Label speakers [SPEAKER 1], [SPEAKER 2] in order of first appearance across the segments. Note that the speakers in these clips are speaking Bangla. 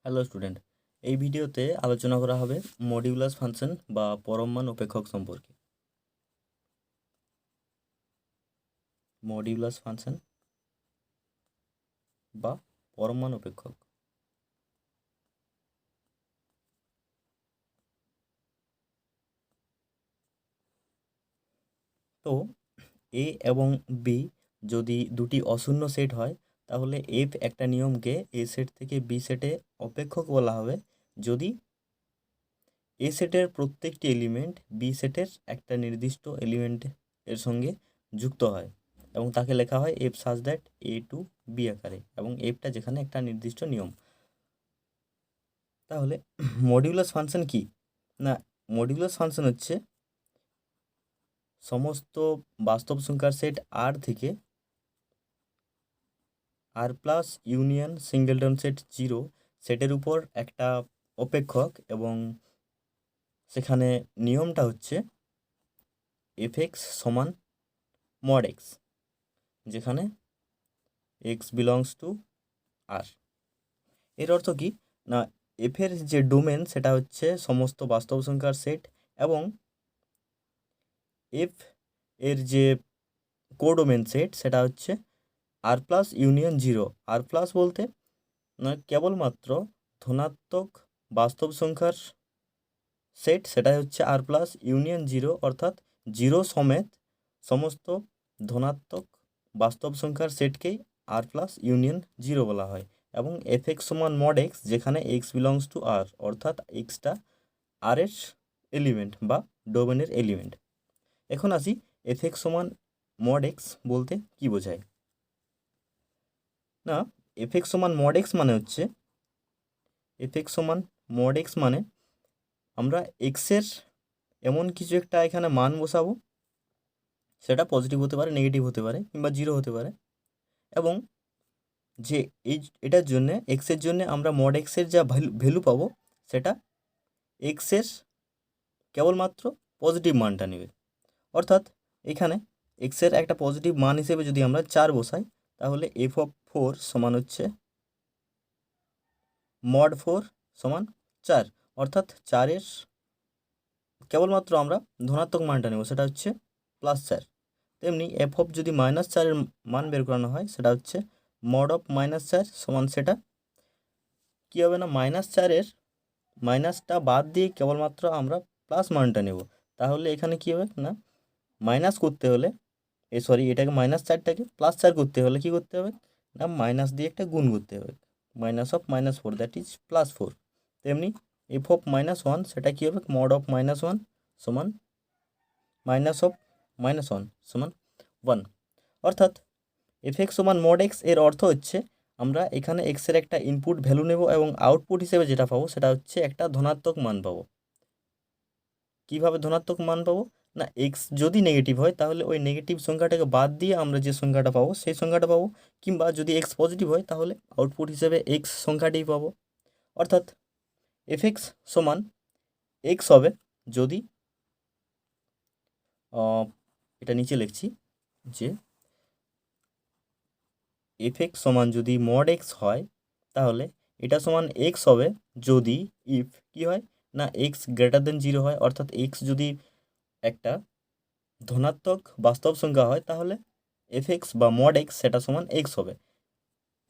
[SPEAKER 1] হ্যালো স্টুডেন্ট, এই ভিডিওতে আলোচনা করা হবে মডিউলাস ফাংশন বা পরম মান অপেক্ষক সম্পর্কে। মডিউলাস ফাংশন বা পরম মান অপেক্ষক। তো এ এবং বি যদি দুটি অশূন্য সেট হয়, তাহলে এফ একটা নিয়মকে এ সেট থেকে বি সেটে অপেক্ষক বলা হবে যদি এ সেটের প্রত্যেকটি এলিমেন্ট বি সেটের একটা নির্দিষ্ট এলিমেন্ট এর সঙ্গে যুক্ত হয়, এবং তাকে লেখা হয় F such that a two B আকারে, এবং এফটা যেখানে একটা নির্দিষ্ট নিয়ম। তাহলে মডিউলাস ফাংশন কি না? মডিউলাস ফাংশন হচ্ছে সমস্ত বাস্তব সংখ্যার সেট আর থেকে আর প্লাস ইউনিয়ন সিঙ্গেলটন সেট 0 সেটের উপর একটা অপেক্ষক, এবং সেখানে নিয়মটা হচ্ছে এফ এক্স সমান মড এক্স, যেখানে এক্স বিলংস টু আর। এর অর্থ কি না, এফের যে ডোমেন সেটা হচ্ছে সমস্ত বাস্তব সংখ্যার সেট, এবং এফ এর যে কোডোমেন সেট সেটা হচ্ছে আর প্লাস ইউনিয়ন 0। আর প্লাস বলতে না কেবলমাত্র ধনাত্মক বাস্তব সংখ্যার সেট, সেটাই হচ্ছে আর প্লাস ইউনিয়ন 0, অর্থাৎ 0 সমেত সমস্ত ধনাত্মক বাস্তব সংখ্যার সেটকেই আর প্লাস ইউনিয়ন 0 বলা হয়। এবং এফ এক্স সমান মড এক্স, যেখানে এক্স বিলংস টু আর, অর্থাৎ এক্সটা আর এর এলিমেন্ট বা ডোমেনের এলিমেন্ট। এখন আসি এফ এক্স সমান মড এক্স বলতে কি বোঝায়। না, এফ এক্স সমান মড এক্স মানে হচ্ছে, এফ এক্স সমান মড এক্স মানে আমরা এক্সের এমন কিছু একটা এখানে মান বসাবো, সেটা পজিটিভ হতে পারে, নেগেটিভ হতে পারে, কিংবা 0 হতে পারে, এবং যে এটার জন্যে এক্সের জন্যে আমরা মড এক্সের যা ভ্যালু পাবো, সেটা এক্সের কেবলমাত্র পজিটিভ মানটা নেবে। অর্থাৎ এখানে এক্সের একটা পজিটিভ মান হিসেবে যদি আমরা 4 বসাই, তাহলে এফ অফ 4 সমান হচ্ছে মড 4 সমান 4, অর্থাৎ 4-এর কেবলমাত্র আমরা ধনাত্মক মানটা নেব, সেটা হচ্ছে +4। তেমনি এফ অফ যদি -4-এর মান বের করানো হয়, সেটা হচ্ছে মড অফ -4 সমান, সেটা কী হবে না, -4-এর মাইনাসটা বাদ দিয়ে কেবলমাত্র আমরা প্লাস মানটা নেব। তাহলে এখানে কী হবে না, মাইনাস করতে হলে এটাকে -4টাকে +4 করতে হলে কী করতে হবে না, মাইনাস দিয়ে একটা গুণ করতে হবে, মাইনাস অফ -4 দ্যাট ইজ +4। তেমনি এফ অফ -1 সেটা কী হবে, মড অফ -1 সমান মাইনাস অফ -1 সমান 1। অর্থাৎ এফ এক্স সমান মড এক্স এর অর্থ হচ্ছে আমরা এখানে এক্সের একটা ইনপুট ভ্যালু নেব, এবং আউটপুট হিসেবে যেটা পাবো সেটা হচ্ছে একটা ধনাত্মক মান পাবো। কীভাবে ধনাত্মক মান পাবো না, এক্স যদি নেগেটিভ হয় তাহলে ওই নেগেটিভ সংখ্যাটাকে বাদ দিয়ে আমরা যে সংখ্যাটা পাবো সেই সংখ্যাটা পাবো, কিংবা যদি এক্স পজিটিভ হয় তাহলে আউটপুট হিসেবে এক্স সংখ্যাটিই পাবো। অর্থাৎ এফ এক্স সমান এক্স হবে যদি, এটা নিচে লিখছি যে এফ এক্স সমান যদি মড এক্স হয়, তাহলে এটা সমান এক্স হবে যদি ইফ কী হয় না, এক্স গ্রেটার দেন 0 হয়, অর্থাৎ এক্স যদি একটা ধনাত্মক বাস্তব সংখ্যা হয়, তাহলে এফ এক্স বা মড এক্স সেটা সমান এক্স হবে।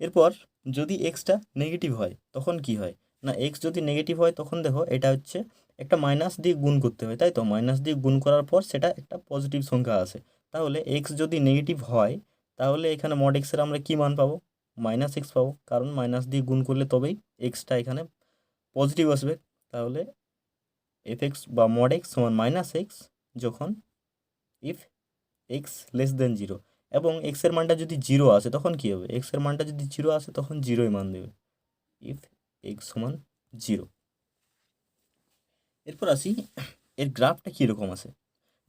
[SPEAKER 1] এরপর যদি এক্সটা নেগেটিভ হয় তখন কি হয় না, এক্স যদি নেগেটিভ হয় তখন দেখো এটা হচ্ছে একটা মাইনাস দিয়ে গুণ করতে হয়, তাই তো মাইনাস দিয়ে গুণ করার পর সেটা একটা পজিটিভ সংখ্যা আসে। তাহলে এক্স যদি নেগেটিভ হয়, তাহলে এখানে মড এক্সের আমরা কী মান পাবো, -x পাবো, কারণ মাইনাস দিয়ে গুণ করলে তবেই এক্সটা এখানে পজিটিভ আসবে। তাহলে এফ এক্স বা মড এক্স সমান -x যখন ইফ এক্স লেস দেন 0, এবং এক্সের মানটা যদি 0 আসে তখন কী হবে, এক্সের মানটা যদি 0 আসে তখন 0ই মান দেবে, ইফ এক্স সমান 0। এরপর আসি এর গ্রাফটা কীরকম আসে।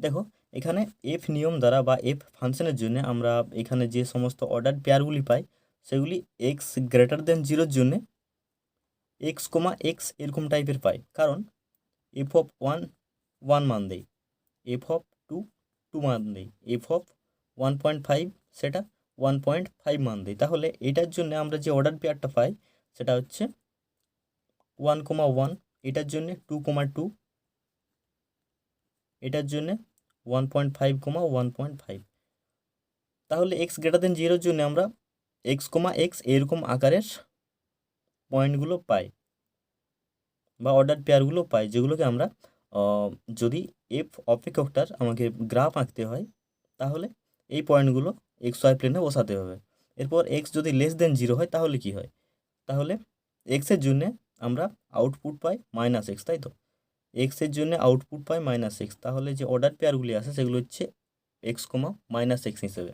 [SPEAKER 1] দেখো এখানে এফ নিয়ম দ্বারা বা এফ ফাংশনের জন্য আমরা এখানে যে সমস্ত অর্ডার পেয়ারগুলি পাই, সেগুলি এক্স গ্রেটার দেন 0-র জন্যে এক্স, এক্স এরকম টাইপের পাই, কারণ এফ অফ 1 মান দেয়, এফ অফ 2 মান দেয়, এফ অফ 1.5 সেটা 1.5 মান দেয়। তাহলে এটার জন্য আমরা যে অর্ডার পেয়ারটা পাই সেটা হচ্ছে 1,1, এটার জন্যে 2,2, এটার জন্যে 1.5, 1.5। তাহলে এক্স গ্রেটার দেন 0-র জন্য আমরা এক্স, এক্স এরকম আকারের পয়েন্টগুলো পাই বা অর্ডার পেয়ারগুলো পাই, যেগুলোকে আমরা যদি এফ অপেক্ষকটার আমাকে গ্রাফ আঁকতে হয় তাহলে এই পয়েন্টগুলো এক্স ওয়াই প্লেনে বসাতে হবে। এরপর এক্স যদি লেস দেন 0 হয় তাহলে কি হয়, তাহলে এক্সের জন্যে আমরা আউটপুট পাই -x, তাই তো? এক্সের জন্য আউটপুট পাই -x, তাহলে যে অর্ডার পেয়ারগুলি আসে সেগুলো হচ্ছে এক্স, -x হিসেবে।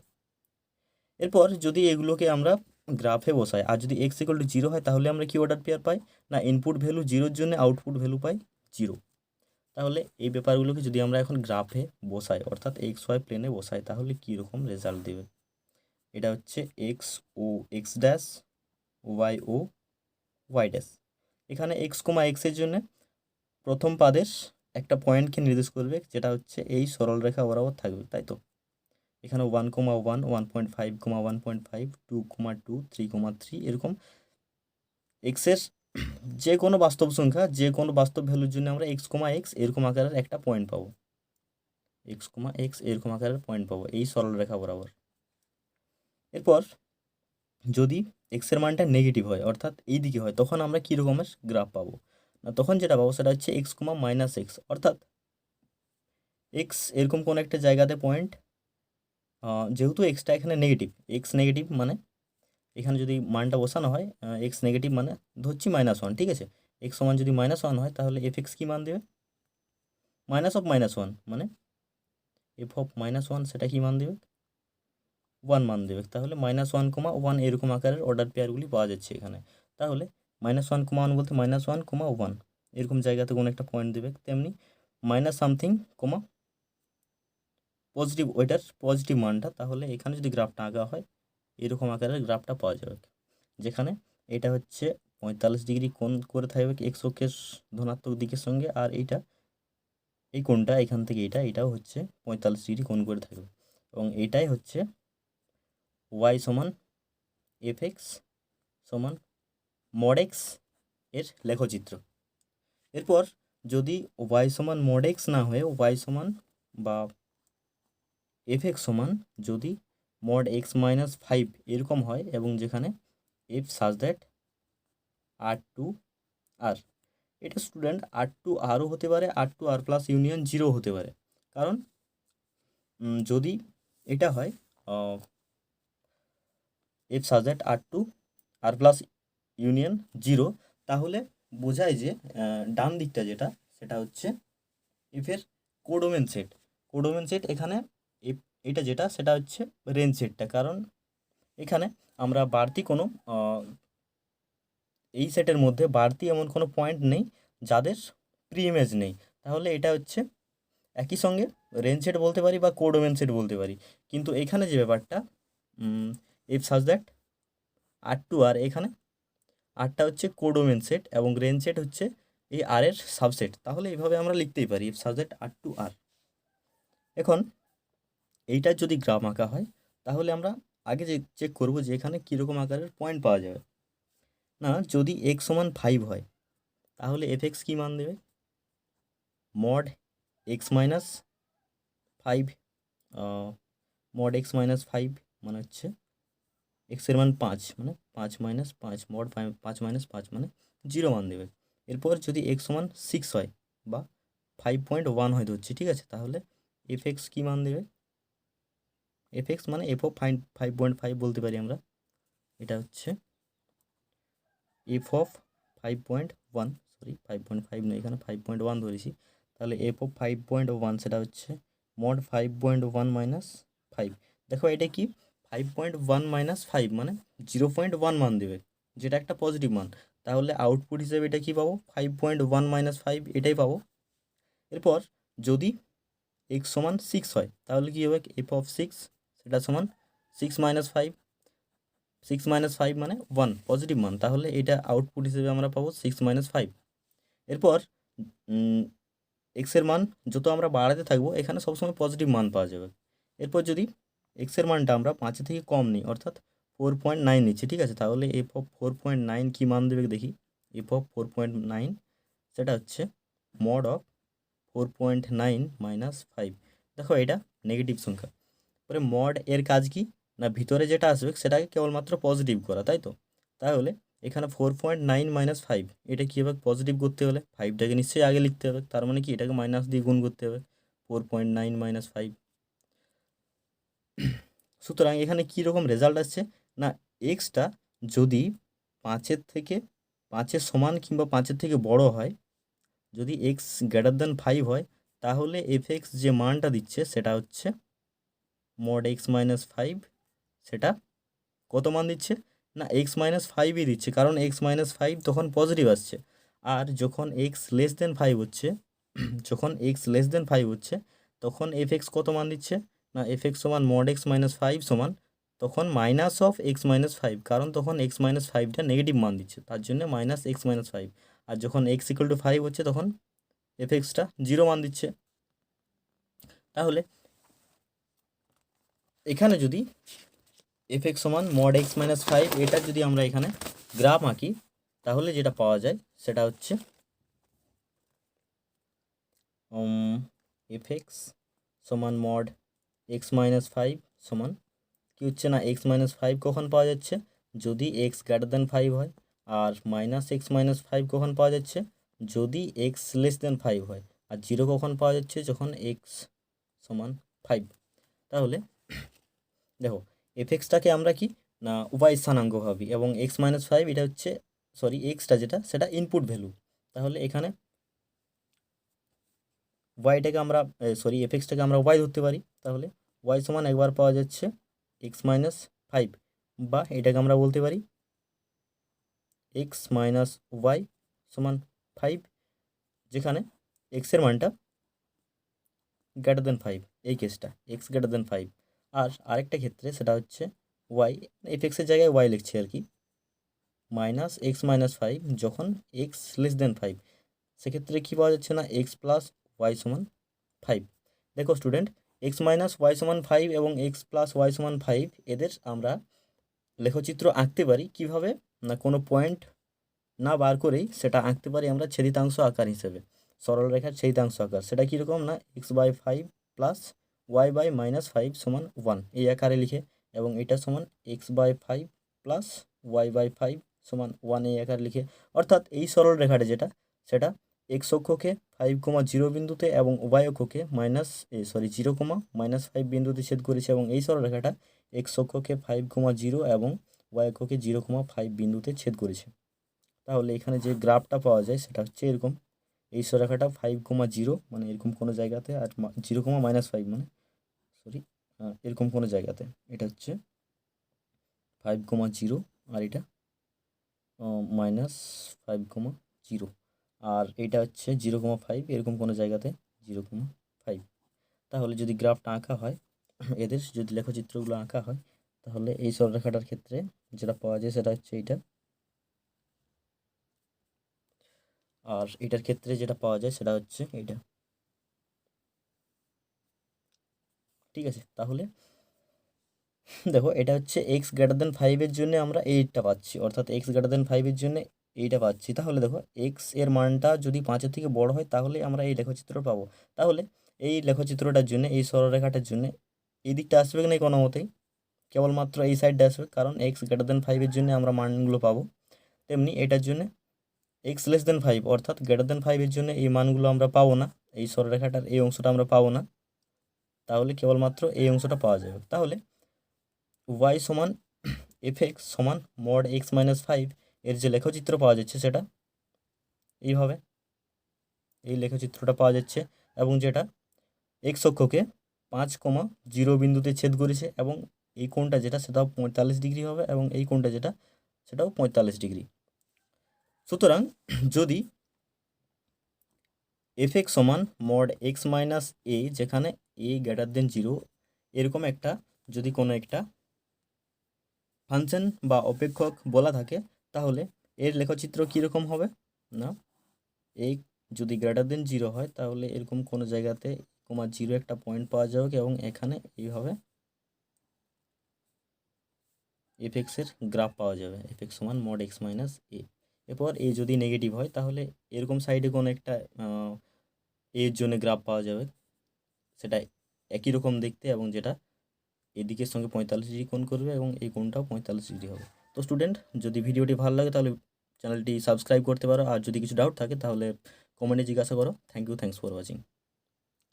[SPEAKER 1] এরপর যদি এগুলোকে আমরা গ্রাফে বসাই আর যদি x = 0 হয় তাহলে আমরা কি অর্ডার পেয়ার পাই না, ইনপুট ভ্যালু 0-র জন্য আউটপুট ভ্যালু পাই 0। তাহলে এই ব্যাপারগুলোকে যদি আমরা এখন গ্রাফে বসাই অর্থাৎ এক্স ওয়াই প্লেনে বসাই তাহলে কীরকম রেজাল্ট দেবে। এটা হচ্ছে এক্স ও এক্স ড্যাশ, ওয়াই ও ওয়াই ড্যাশ। এখানে এক্স, এক্সের জন্য প্রথম পাদের একটা পয়েন্টকে নির্দেশ করবে যেটা হচ্ছে এই সরল রেখা বরাবর থাকবে, তাই তো? এখানে 1,1, 1.5, 1.5, 2,2, 3,3 এরকম এক্সের যে কোনো বাস্তব সংখ্যা, যে কোনো বাস্তব ভ্যালুর জন্য আমরা এক্স, এক্স এরকম আকারের একটা পয়েন্ট পাবো, এক্স, এক্স এরকম আকারের পয়েন্ট পাবো এই সরল রেখা বরাবর। এরপর যদি এক্সের মানটা নেগেটিভ হয় অর্থাৎ এই দিকে হয় তখন আমরা কী রকমের গ্রাফ পাবো না, তখন যেটা পাবো সেটা হচ্ছে এক্স, -x, অর্থাৎ এক্স এরকম কোনো একটা জায়গাতে পয়েন্ট, যেহেতু এক্সটা এখানে নেগেটিভ, এক্স নেগেটিভ মানে এখানে যদি মানটা বসানো হয় এক্স নেগেটিভ মানে ধরছি -1, ঠিক আছে? এক্স সমান যদি -1 হয় তাহলে এফ এক্স কী মান দেবে, -1 মানে এফ অফ -1 সেটা কী মান দেবে, 1 মান দেবে। তাহলে -1, 1 এরকম আকারের অর্ডার পেয়ারগুলি পাওয়া যাচ্ছে এখানে। তাহলে -1, 1 বলতে -1, 1 এরকম জায়গাতে কোনো একটা পয়েন্ট দেবে, তেমনি মাইনাস সামথিং, পজিটিভ ওইটার পজিটিভ মানটা। তাহলে এখানে যদি গ্রাফটা আঁকা হয় এরকম আকারের গ্রাফটা পাওয়া যাবে, যেখানে এটা হচ্ছে 45 ডিগ্রি কোণ করে থাকবে এক্স অক্ষের ধনাত্মক দিকের সঙ্গে, আর এইটা এই কোণটা এখান থেকে এটাও হচ্ছে 45 ডিগ্রি কোণ করে থাকবে, এবং এটাই হচ্ছে ওয়াই সমান এফ এক্স সমান মড এক্স এর লেখচিত্র। এরপর যদি ওয়াই সমান মড এক্স না হয়ে ওয়াই সমান বা এফ এক্স সমান যদি মড এক্স -5 এরকম হয়, এবং যেখানে এফ সাজ দ্যাট R2R, এটা স্টুডেন্ট R2Rও হতে পারে, R2R প্লাস ইউনিয়ন 0 হতে পারে। কারণ যদি এটা হয় F such that R2R plus union 0, তাহলে বোঝায় যে ডান দিকটা যেটা সেটা হচ্ছে এফের কোডোমেন সেট। কোডোমেন সেট এখানে এটা যেটা সেটা হচ্ছে রেঞ্জ সেটটা, কারণ এখানে আমরা বাড়তি কোনো এই সেটের মধ্যে বাড়তি এমন কোনো পয়েন্ট নেই যাদের প্রি ইমেজ নেই। তাহলে এটা হচ্ছে একই সঙ্গে রেঞ্জ সেট বলতে পারি বা কোডোমেন সেট বলতে পারি। কিন্তু এখানে যে ব্যাপারটা এফ সাজ দ্যাট R2R, এখানে আরটা হচ্ছে কোডোমেন সেট এবং রেঞ্জ সেট হচ্ছে এই আর এর সাবসেট। তাহলে এইভাবে আমরা লিখতেই পারি এফ সাজ দ্যাট R2R। এখন এইটার যদি গ্রাফ আঁকা হয় তাহলে আমরা আগে যে চেক করবো যে এখানে কীরকম আকারের পয়েন্ট পাওয়া যাবে। না, যদি এক্স সমান 5 হয় তাহলে এফ এক্স কী মান দেবে, মড এক্স -5, মড এক্স -5 মানে হচ্ছে এক্সের মান 5 মানে 5 - 5, মড 5 - 5 মানে 0 মান দেবে। এরপর যদি এক্স সমান 6 হয় বা 5.1 হয় ধরছি, ঠিক আছে? তাহলে এফ এক্স কী মান দেবে, এফ এক্স মানে এফ অফ 5.5 বলতে পারি আমরা। এটা হচ্ছে এফ অফ 5.1, সরি 5.5 নয়, এখানে 5.1 ধরেছি। তাহলে এফ অফ 5.1 সেটা হচ্ছে মড 5.1 - 5। দেখো এটা কি 5.1 - 5 মানে 0.1 মান দেবে, যেটা একটা পজিটিভ মান। তাহলে আউটপুট হিসেবে এটা কি পাবো, 5.1 - 5 এটাই পাবো। এরপর যদি এক্স সমান 6 হয় তাহলে কী হবে, এফ অফ 6 সেটা সমান 6 - 5, 6 - 5 মানে 1 পজিটিভ মান। তাহলে এটা আউটপুট হিসেবে আমরা পাবো 6 - 5। এরপর এক্সের মান যত আমরা বাড়াতে থাকবো এখানে সবসময় পজিটিভ মান পাওয়া যাবে। এরপর যদি এক্সের মানটা আমরা 5 থেকে কম নিই অর্থাৎ 4.9 নিচ্ছি, ঠিক আছে? তাহলে এফ অফ 4.9 কী মান দেবে দেখি, এফ অফ 4.9 সেটা হচ্ছে মড অফ 4.9 মাইনাস 5। দেখো এটা নেগেটিভ সংখ্যা। পরে মড এর কাজ কি না, ভিতরে যেটা আসবে সেটাকে কেবলমাত্র পজিটিভ করা, তাই তো। তাহলে এখানে 4.9 মাইনাস 5 এটা কী হবে, পজিটিভ করতে হলে 5টাকে নিশ্চয়ই আগে লিখতে হবে, তার মানে কি এটাকে মাইনাস দিয়ে গুণ করতে হবে 4.9 মাইনাস 5। সুতরাং এখানে কী রকম রেজাল্ট আসছে না, এক্সটা যদি 5-এর সমান কিংবা 5-এর থেকে বড় হয়, যদি এক্স গ্রেটার দ্যান 5 হয়, তাহলে এফ এক্স যে মানটা দিচ্ছে সেটা হচ্ছে মড এক্স মাইনাস 5। সেটা কত মান দিচ্ছে না, এক্স মাইনাস 5ই দিচ্ছে, কারণ এক্স মাইনাস 5 তখন পজিটিভ আসছে। আর যখন এক্স লেস দেন 5 হচ্ছে যখন এক্স লেস দেন 5 হচ্ছে তখন এফ এক্স কত মান দিচ্ছে না, এফ এক্স সমান মড এক্স মাইনাস 5 সমান তখন মাইনাস অফ এক্স মাইনাস 5, কারণ তখন এক্স মাইনাস 5টা নেগেটিভ মান দিচ্ছে, তার জন্য মাইনাস এক্স মাইনাস 5। আর যখন এক্স ইকুয়াল টু 5 হচ্ছে তখন এফ এক্সটা 0 মান দিচ্ছে। তাহলে এখানে যদি এফ এক্স সমান মড এক্স মাইনাস 5 এটা যদি আমরা এখানে গ্রাফ আঁকি, তাহলে যেটা পাওয়া যায় সেটা হচ্ছে এফ এক্স সমান মড এক্স মাইনাস 5 সমান কী হচ্ছে না, এক্স মাইনাস 5 কখন পাওয়া যাচ্ছে, যদি এক্স গ্রেটার দ্যান 5 হয়। আর মাইনাস এক্স মাইনাস 5 কখন পাওয়া যাচ্ছে, যদি এক্স লেস দেন 5 হয়। আর 0 কখন পাওয়া যাচ্ছে, যখন এক্স সমান 5। তাহলে দেখো এফ এক্সটাকে আমরা কি না উভয় স্থানাঙ্ক ভাবি, এবং এক্স মাইনাস 5 এটা হচ্ছে এক্সটা যেটা সেটা ইনপুট ভ্যালু। তাহলে এখানে ওয়াইটাকে আমরা এফ এক্সটাকে আমরা ওয়াই ধরতে পারি। তাহলে ওয়াই সমান একবার পাওয়া যাচ্ছে এক্স মাইনাস 5, বা এটাকে আমরা বলতে পারি এক্স মাইনাস ওয়াই সমান 5, যেখানে এক্সের মানটা গ্রেটার দেন 5, এই কেসটা এক্স গ্রেটার দেন 5। আর আরেকটা ক্ষেত্রে সেটা হচ্ছে ওয়াই, এফ এক্সের জায়গায় ওয়াই লিখছি আর কি, মাইনাস এক্স মাইনাস 5 যখন এক্স লেস দেন 5, সেক্ষেত্রে কী পাওয়া যাচ্ছে না, এক্স প্লাস ওয়াই সমান 5। দেখো স্টুডেন্ট, এক্স মাইনাস ওয়াই সমান 5 এবং এক্স প্লাস ওয়াই সমান 5 এদের আমরা লেখচিত্র আঁকতে পারি কিভাবে না, কোনো পয়েন্ট না বার করেই সেটা আঁকতে পারি আমরা ছেদিতাংশ আকার হিসেবে, সরল রেখার ছেদিতাংশ আকার। সেটা কীরকম না, x by 5 plus y by minus 5 সমান 1 এই আকারে লিখে, এবং এটা সমান x by 5 plus y by 5 সমান 1 এই আকারে লিখে। অর্থাৎ এই সরল রেখাটা যেটা সেটা এক্স অক্ষকে 5,0 বিন্দুতে এবং ওয়াই অক্ষকে 0,-5 বিন্দুতে ছেদ করেছে, এবং এই সরল রেখাটা এক্স অক্ষকে 5,0 এবং ওয়াই অক্ষকে 0,5 বিন্দুতে ছেদ করেছে। তাহলে এখানে যে গ্রাফটা পাওয়া যায় সেটা হচ্ছে এরকম, এই সরেখাটা 5,0 মানে এরকম কোনো জায়গাতে, আর 0,-5 মানে এরকম কোনো জায়গাতে, এটা হচ্ছে 5,0 আর এটা -5,0, আর এটা হচ্ছে 0,5 এরকম কোনো জায়গাতে 0,5। তাহলে যদি গ্রাফটা আঁকা হয়, এদের যদি লেখচিত্রগুলো আঁকা হয়, তাহলে এই সরলরেখাটার ক্ষেত্রে যেটা পাওয়া যায় সেটা হচ্ছে এইটা, আর এটার ক্ষেত্রে যেটা পাওয়া যায় সেটা হচ্ছে এইটা। ঠিক আছে, তাহলে দেখো এটা হচ্ছে এক্স গ্রেটার দেন 5-এর জন্য আমরা এইটা পাচ্ছি, অর্থাৎ এক্স গ্রেটার দেন 5-এর জন্য এইটা পাচ্ছি। তাহলে দেখো এক্স এর মানটা যদি 5-এর থেকে বড় হয় তাহলে আমরা এই লেখচিত্রটা পাবো। তাহলে এই লেখচিত্রটার জন্য, এই সরলরেখাটার জন্য এই দিকটা আসবে না কোনো মতেই, কেবলমাত্র এই সাইডটা আসবে, কারণ এক্স গ্রেটার দেন 5-এর জন্য আমরা মানগুলো পাবো। তেমনি এটার জন্য এক্স লেস দেন 5 অর্থাৎ গ্রেটার দেন 5-এর জন্য এই মানগুলো আমরা পাবো না, এই সরলরেখাটার এই অংশটা আমরা পাবো না, তাহলে কেবলমাত্র এই অংশটা পাওয়া যাবে। তাহলে ওয়াই সমান এফ এক্স সমান মড এক্স মাইনাস 5 এর যে লেখচিত্র পাওয়া যাচ্ছে সেটা এইভাবে, এই লেখচিত্রটা পাওয়া যাচ্ছে, এবং যেটা এক্স অক্ষকে 5,0 বিন্দুতে ছেদ করেছে, এবং এই কোণটা যেটা সেটাও 45 ডিগ্রি হবে, এবং এই কোণটা যেটা সেটাও 45 ডিগ্রি। সুতরাং যদি এফ এক্স সমান মড এক্স মাইনাস এ, যেখানে এ গ্রেটার দেন 0, এরকম একটা যদি কোনো একটা ফাংশন বা অপেক্ষক বলা থাকে, তাহলে এর লেখচিত্র কীরকম হবে না, এই যদি গ্রেটার দেন 0 হয় তাহলে এরকম কোনো জায়গাতে 0 একটা পয়েন্ট পাওয়া যাবে, এবং এখানে এইভাবে এফ এক্সের গ্রাফ পাওয়া যাবে, এফ এক্স সমান মড এক্স মাইনাস এ। এরপর এ যদি নেগেটিভ হয় তাহলে এরকম সাইডে কোনো একটা এর জন্য গ্রাফ পাওয়া যাবে, সেটা একই রকম দেখতে এবং যেটা এদিকের সঙ্গে 45 ডিগ্রি কোণ করবে এবং এই কোণটাও 45 ডিগ্রি হবে। তো স্টুডেন্ট, যদি ভিডিওটি ভালো লাগে তাহলে চ্যানেলটি সাবস্ক্রাইব করতে পারো, আর যদি কিছু ডাউট থাকে তাহলে কমেন্টে জিজ্ঞাসা করো। Thanks for watching.